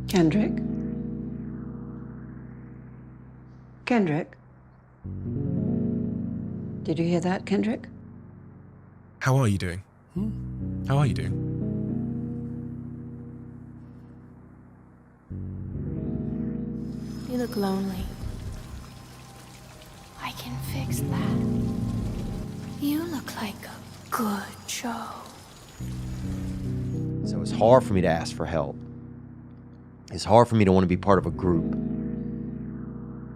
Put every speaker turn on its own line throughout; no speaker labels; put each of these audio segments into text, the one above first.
Kendrick? Kendrick? Did you hear that, Kendrick?
How are you doing? How are you doing?
You look lonely. I can fix that. You look like a good Joe.
So it's hard for me to ask for help. It's hard for me to want to be part of a group.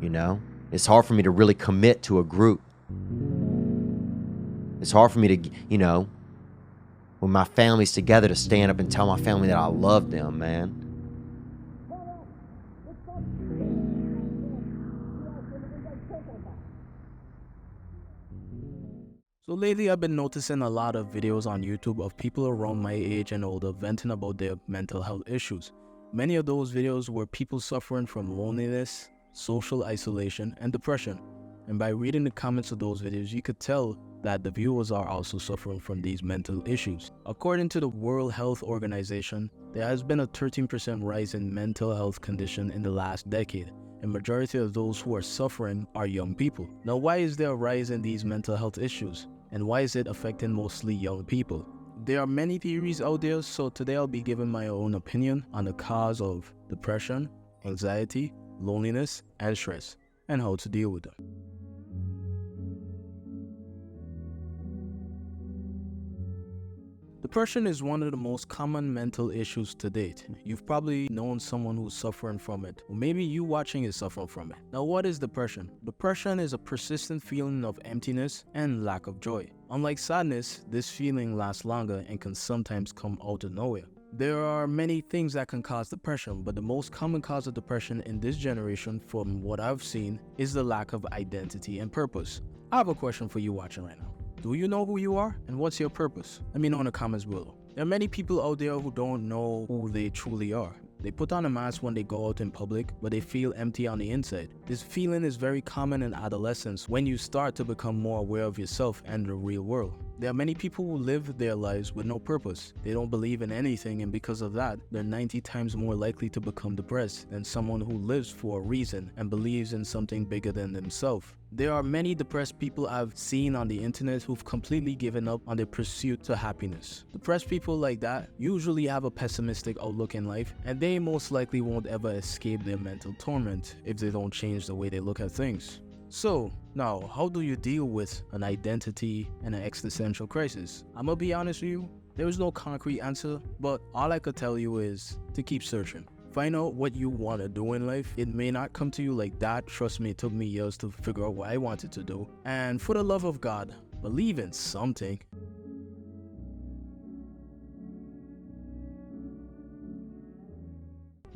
You know? It's hard for me to really commit to a group. It's hard for me to, when my family's together, to stand up and tell my family that I love them, man.
So lately I've been noticing a lot of videos on YouTube of people around my age and older venting about their mental health issues. Many of those videos were people suffering from loneliness, social isolation, and depression. And by reading the comments of those videos, you could tell that the viewers are also suffering from these mental issues. According to the World Health Organization, there has been a 13% rise in mental health condition in the last decade. And majority of those who are suffering are young people. Now, why is there a rise in these mental health issues? And why is it affecting mostly young people? There are many theories out there, so today I'll be giving my own opinion on the cause of depression, anxiety, loneliness, and stress, and how to deal with them. Depression is one of the most common mental issues to date. You've probably known someone who's suffering from it, or maybe you watching is suffering from it. Now, what is depression? Depression is a persistent feeling of emptiness and lack of joy. Unlike sadness, this feeling lasts longer and can sometimes come out of nowhere. There are many things that can cause depression, but the most common cause of depression in this generation, from what I've seen, is the lack of identity and purpose. I have a question for you watching right now. Do you know who you are and what's your purpose? Let me know in the comments below. There are many people out there who don't know who they truly are. They put on a mask when they go out in public, but they feel empty on the inside. This feeling is very common in adolescence when you start to become more aware of yourself and the real world. There are many people who live their lives with no purpose. They don't believe in anything, and because of that, they're 90 times more likely to become depressed than someone who lives for a reason and believes in something bigger than themselves. There are many depressed people I've seen on the internet who've completely given up on their pursuit to happiness. Depressed people like that usually have a pessimistic outlook in life, and they most likely won't ever escape their mental torment if they don't change the way they look at things. So, now, how do you deal with an identity and an existential crisis? I'm gonna be honest with you, there is no concrete answer, but all I could tell you is to keep searching. Find out what you want to do in life. It may not come to you like that. Trust me, it took me years to figure out what I wanted to do. And for the love of God, believe in something.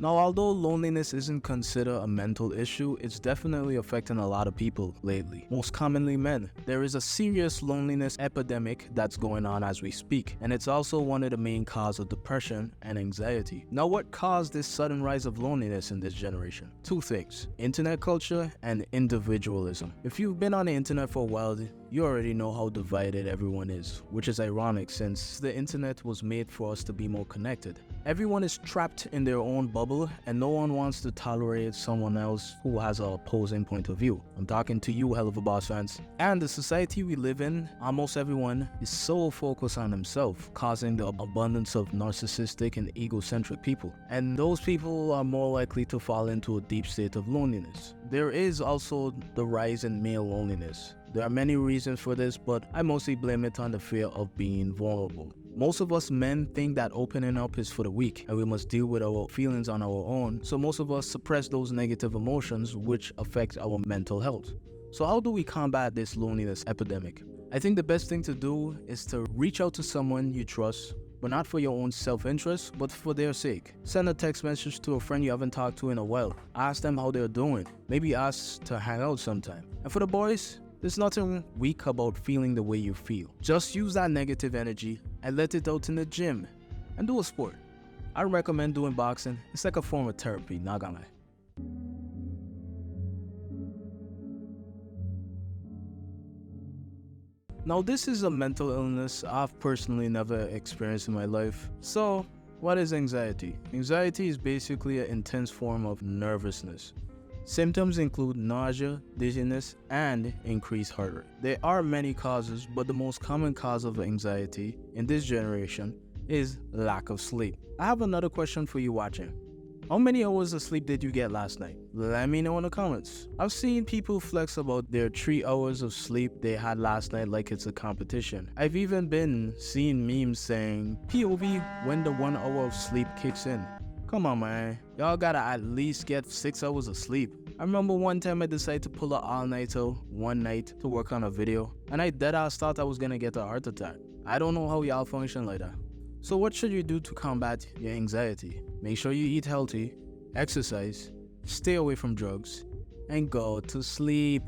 Now, although loneliness isn't considered a mental issue, it's definitely affecting a lot of people lately, most commonly men. There is a serious loneliness epidemic that's going on as we speak, and it's also one of the main causes of depression and anxiety. Now, what caused this sudden rise of loneliness in this generation? Two things: internet culture and individualism. If you've been on the internet for a while, you already know how divided everyone is, which is ironic since the internet was made for us to be more connected. Everyone is trapped in their own bubble, and no one wants to tolerate someone else who has an opposing point of view. I'm talking to you, Hell of a Boss fans. And the society we live in, almost everyone is so focused on himself, causing the abundance of narcissistic and egocentric people. And those people are more likely to fall into a deep state of loneliness. There is also the rise in male loneliness. There are many reasons for this, but I mostly blame it on the fear of being vulnerable. Most of us men think that opening up is for the weak and we must deal with our feelings on our own, so most of us suppress those negative emotions which affect our mental health. So how do we combat this loneliness epidemic? I think the best thing to do is to reach out to someone you trust, but not for your own self-interest, but for their sake. Send a text message to a friend you haven't talked to in a while. Ask them how they're doing. Maybe ask to hang out sometime. And for the boys, there's nothing weak about feeling the way you feel. Just use that negative energy and let it out in the gym and do a sport. I recommend doing boxing. It's like a form of therapy, not gonna lie. Now, this is a mental illness I've personally never experienced in my life, so What is anxiety? Anxiety is basically an intense form of nervousness. Symptoms include nausea, dizziness, and increased heart rate. There are many causes, but the most common cause of anxiety in this generation is lack of sleep. I have another question for you watching. How many hours of sleep did you get last night? Let me know in the comments. I've seen people flex about their 3 hours of sleep they had last night like it's a competition. I've even been seeing memes saying, POV when the 1 hour of sleep kicks in. Come on, man. Y'all gotta at least get 6 hours of sleep. I remember one time I decided to pull an all-nighter one night to work on a video, and I deadass thought I was gonna get a heart attack. I don't know how y'all function like that. So what should you do to combat your anxiety? Make sure you eat healthy, exercise, stay away from drugs, and go to sleep.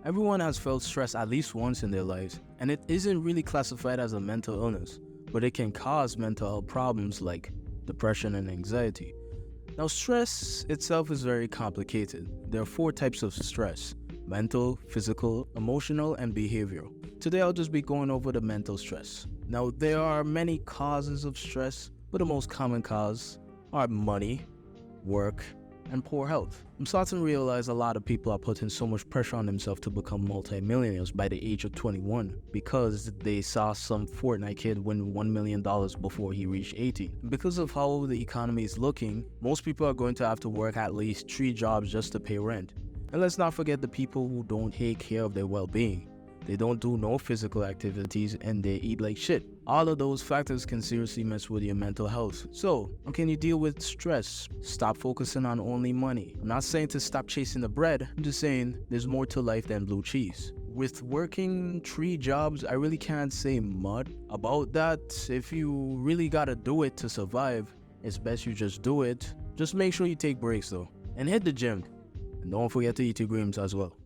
Everyone has felt stress at least once in their lives, and it isn't really classified as a mental illness, but it can cause mental health problems like depression and anxiety. Now, stress itself is very complicated. There are 4 types of stress: mental, physical, emotional, and behavioral. Today I'll just be going over the mental stress. Now, there are many causes of stress, but the most common cause are money, work, and poor health. I'm starting to realize a lot of people are putting so much pressure on themselves to become multi-millionaires by the age of 21 because they saw some Fortnite kid win $1 million before he reached 18. Because of how the economy is looking, most people are going to have to work at least 3 jobs just to pay rent. And let's not forget the people who don't take care of their well-being. They don't do no physical activities and they eat like shit. All of those factors can seriously mess with your mental health. So, how can you deal with stress? Stop focusing on only money. I'm not saying to stop chasing the bread. I'm just saying there's more to life than blue cheese. With working 3 jobs, I really can't say much about that. If you really gotta do it to survive, it's best you just do it. Just make sure you take breaks though. And hit the gym. And don't forget to eat your greens as well.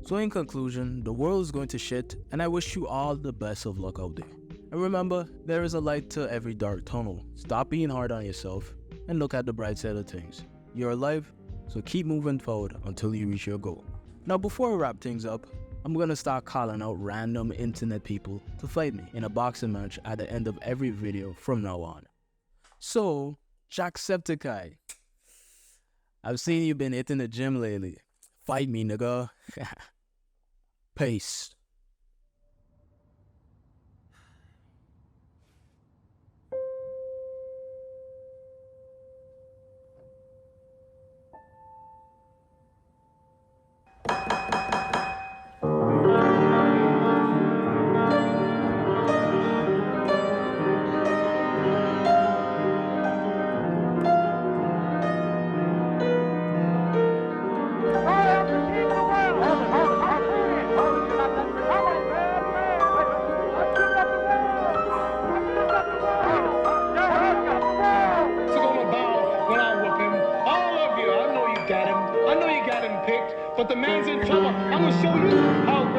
So in conclusion, the world is going to shit, and I wish you all the best of luck out there. And remember, there is a light to every dark tunnel. Stop being hard on yourself and look at the bright side of things. You're alive, so keep moving forward until you reach your goal. Now before I wrap things up, I'm gonna start calling out random internet people to fight me in a boxing match at the end of every video from now on. So, Jacksepticeye, I've seen you been hitting the gym lately. Fight me, nigga. Peace.
But the man's in trouble. I'm gonna show you how